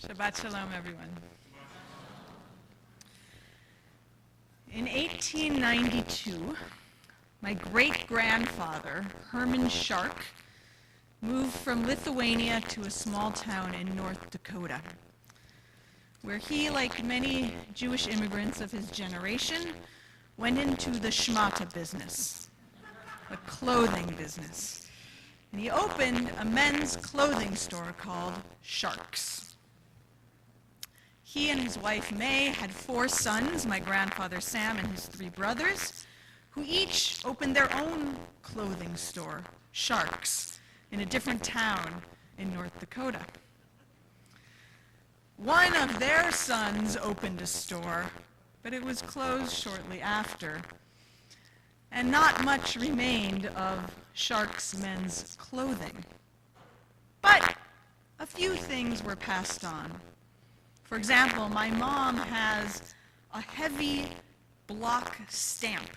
Shabbat Shalom, everyone. In 1892, my great-grandfather, Herman Shark, moved from Lithuania to a small town in North Dakota, where he, like many Jewish immigrants of his generation, went into the shmata business, a clothing business. And he opened a men's clothing store called Shark's. He and his wife May had 4 sons, my grandfather Sam and his 3 brothers, who each opened their own clothing store, Shark's, in a different town in North Dakota. One of their sons opened a store, but it was closed shortly after, and not much remained of Shark's men's clothing. But a few things were passed on. For example, my mom has a heavy block stamp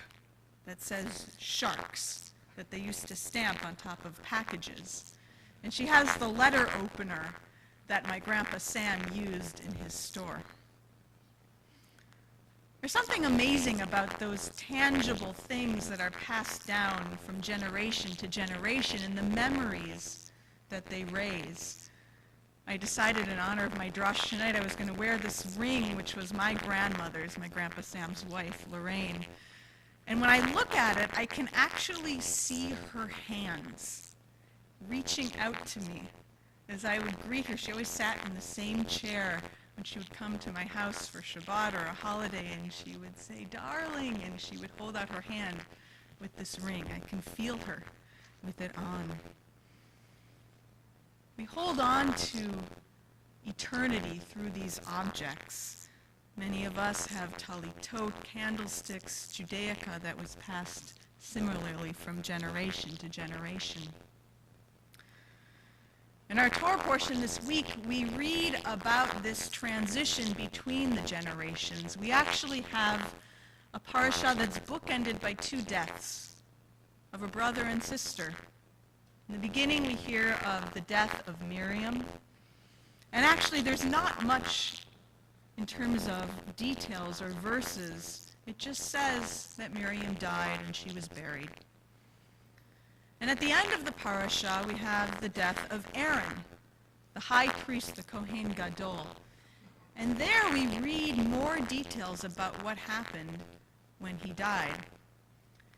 that says Shark's that they used to stamp on top of packages. And she has the letter opener that my grandpa Sam used in his store. There's something amazing about those tangible things that are passed down from generation to generation and the memories that they raise. I decided in honor of my drush tonight I was going to wear this ring, which was my grandmother's, my grandpa Sam's wife, Lorraine. And when I look at it, I can actually see her hands reaching out to me as I would greet her. She always sat in the same chair when she would come to my house for Shabbat or a holiday, and she would say, "Darling," and she would hold out her hand with this ring. I can feel her with it on. We hold on to eternity through these objects. Many of us have talitot, candlesticks, Judaica that was passed similarly from generation to generation. In our Torah portion this week, we read about this transition between the generations. We actually have a parasha that's bookended by 2 deaths of a brother and sister. In the beginning, we hear of the death of Miriam. And actually, there's not much in terms of details or verses. It just says that Miriam died and she was buried. And at the end of the parasha, we have the death of Aaron, the high priest, the Kohen Gadol. And there we read more details about what happened when he died.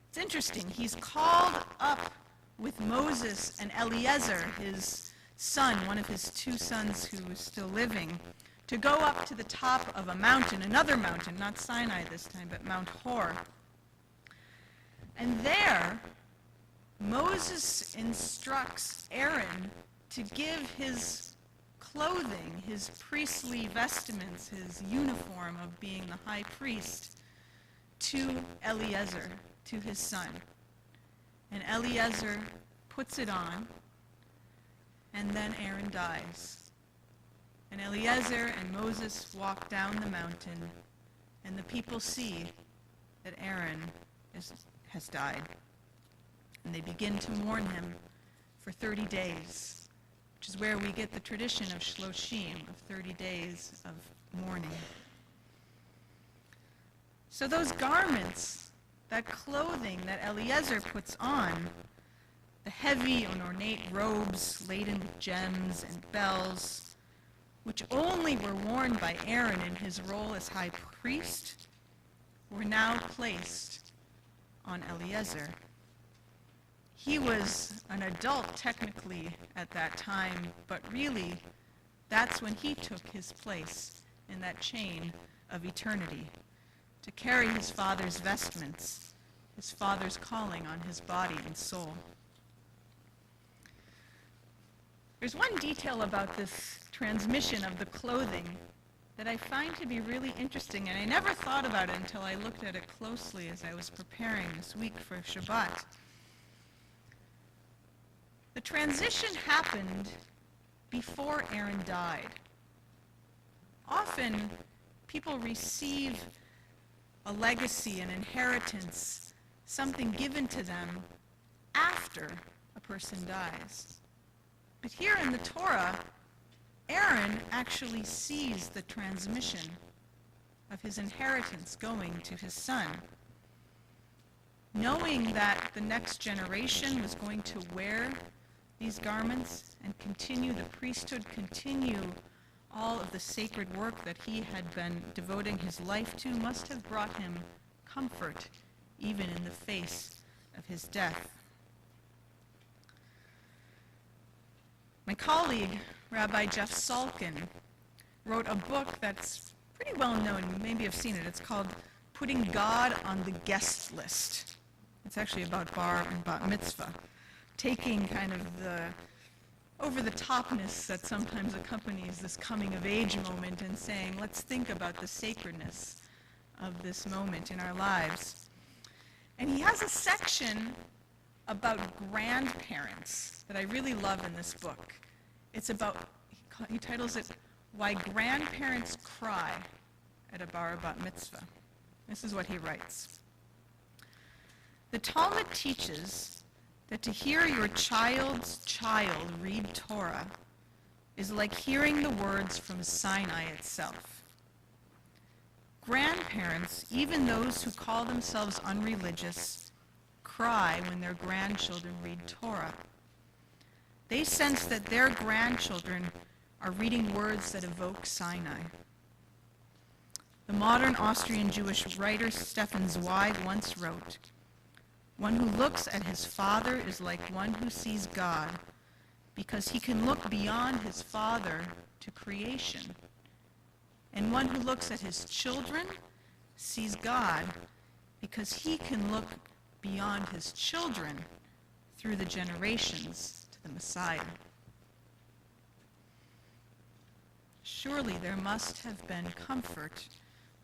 It's interesting. He's called up with Moses and Eliezer, his son, one of his 2 sons who was still living, to go up to the top of a mountain, another mountain, not Sinai this time, but Mount Hor. And there, Moses instructs Aaron to give his clothing, his priestly vestments, his uniform of being the high priest, to Eliezer, to his son. And Eliezer puts it on, and then Aaron dies. And Eliezer and Moses walk down the mountain, and the people see that Aaron has died. And they begin to mourn him for 30 days, which is where we get the tradition of Shloshim, of 30 days of mourning. So those garments, that clothing that Eliezer puts on, the heavy and ornate robes laden with gems and bells, which only were worn by Aaron in his role as high priest, were now placed on Eliezer. He was an adult technically at that time, but really that's when he took his place in that chain of eternity, to carry his father's vestments, his father's calling on his body and soul. There's one detail about this transmission of the clothing that I find to be really interesting, and I never thought about it until I looked at it closely as I was preparing this week for Shabbat. The transition happened before Aaron died. Often, people receive a legacy, an inheritance, something given to them after a person dies. But here in the Torah, Aaron actually sees the transmission of his inheritance going to his son. Knowing that the next generation was going to wear these garments and continue the priesthood, continue all of the sacred work that he had been devoting his life to, must have brought him comfort even in the face of his death. My colleague, Rabbi Jeff Salkin, wrote a book that's pretty well known. You maybe have seen it. It's called Putting God on the Guest List. It's actually about bar and bat mitzvah, taking kind of the over-the-topness that sometimes accompanies this coming-of-age moment and saying, let's think about the sacredness of this moment in our lives. And he has a section about grandparents that I really love in this book. It's about, he titles it, Why Grandparents Cry at a Bar Bat Mitzvah. This is what he writes. The Talmud teaches that to hear your child's child read Torah is like hearing the words from Sinai itself. Grandparents, even those who call themselves unreligious, cry when their grandchildren read Torah. They sense that their grandchildren are reading words that evoke Sinai. The modern Austrian Jewish writer Stefan Zweig once wrote, "One who looks at his father is like one who sees God, because he can look beyond his father to creation. And one who looks at his children sees God, because he can look beyond his children through the generations to the Messiah." Surely there must have been comfort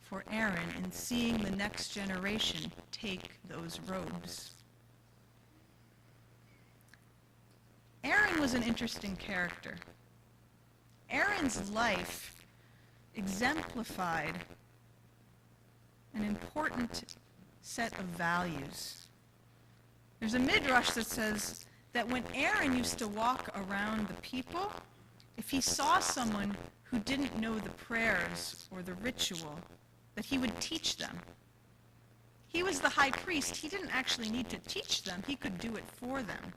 for Aaron in seeing the next generation take those robes. Aaron was an interesting character. Aaron's life exemplified an important set of values. There's a midrash that says that when Aaron used to walk around the people, if he saw someone who didn't know the prayers or the ritual, that he would teach them. He was the high priest. He didn't actually need to teach them. He could do it for them.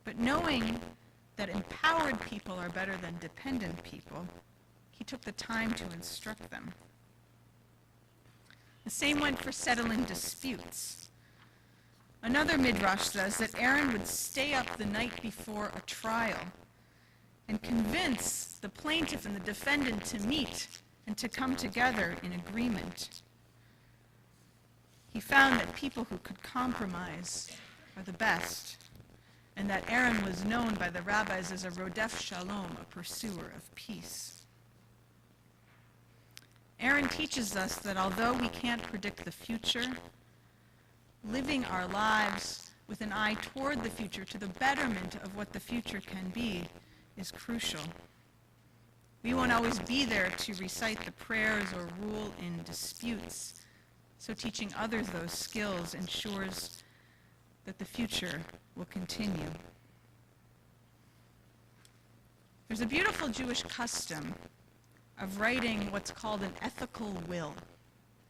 But knowing that empowered people are better than dependent people, he took the time to instruct them. The same went for settling disputes. Another midrash says that Aaron would stay up the night before a trial and convince the plaintiff and the defendant to meet and to come together in agreement. He found that people who could compromise are the best, and that Aaron was known by the rabbis as a rodef shalom, a pursuer of peace. Aaron teaches us that although we can't predict the future, living our lives with an eye toward the future, to the betterment of what the future can be, is crucial. We won't always be there to recite the prayers or rule in disputes, so teaching others those skills ensures that the future will continue. There's a beautiful Jewish custom of writing what's called an ethical will.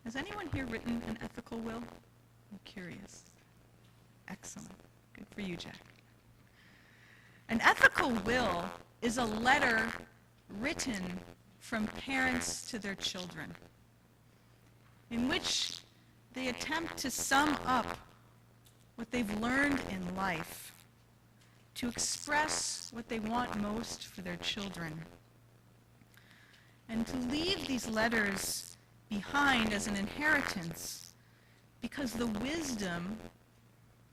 Has anyone here written an ethical will? I'm curious. Excellent. Good for you, Jack. An ethical will is a letter written from parents to their children, in which they attempt to sum up what they've learned in life, to express what they want most for their children, and to leave these letters behind as an inheritance, because the wisdom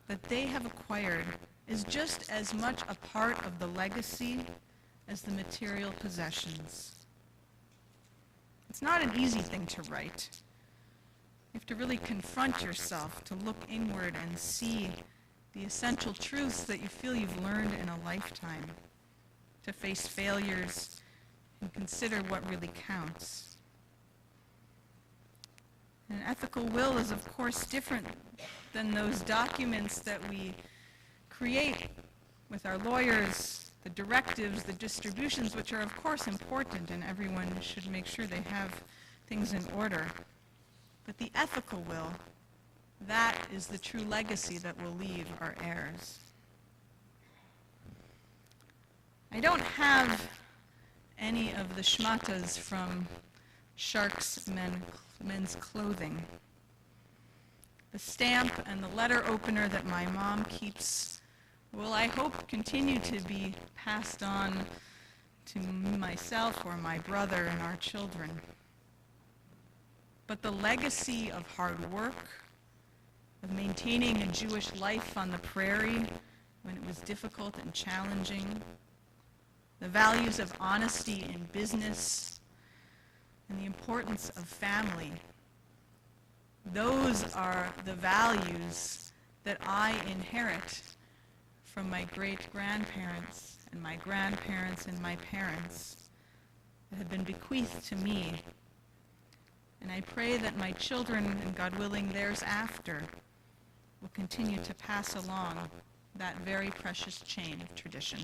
that they have acquired is just as much a part of the legacy as the material possessions. It's not an easy thing to write. You have to really confront yourself, to look inward and see the essential truths that you feel you've learned in a lifetime, to face failures and consider what really counts. An ethical will is, of course, different than those documents that we create with our lawyers, the directives, the distributions, which are of course important, and everyone should make sure they have things in order. But the ethical will, that is the true legacy that will leave our heirs. I don't have any of the shmatas from Shark's men's clothing. The stamp and the letter opener that my mom keeps will, I hope, continue to be passed on to myself or my brother and our children. But the legacy of hard work, of maintaining a Jewish life on the prairie when it was difficult and challenging, the values of honesty in business, and the importance of family, those are the values that I inherit from my great-grandparents and my grandparents and my parents that have been bequeathed to me. And I pray that my children, and God willing theirs after, will continue to pass along that very precious chain of tradition.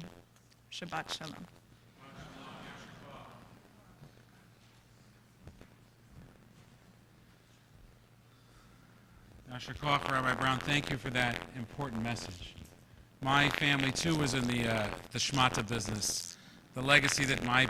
Shabbat Shalom. Yasher Koach, Rabbi Brown, thank you for that important message. My family, too, was in the shmata business. The legacy that my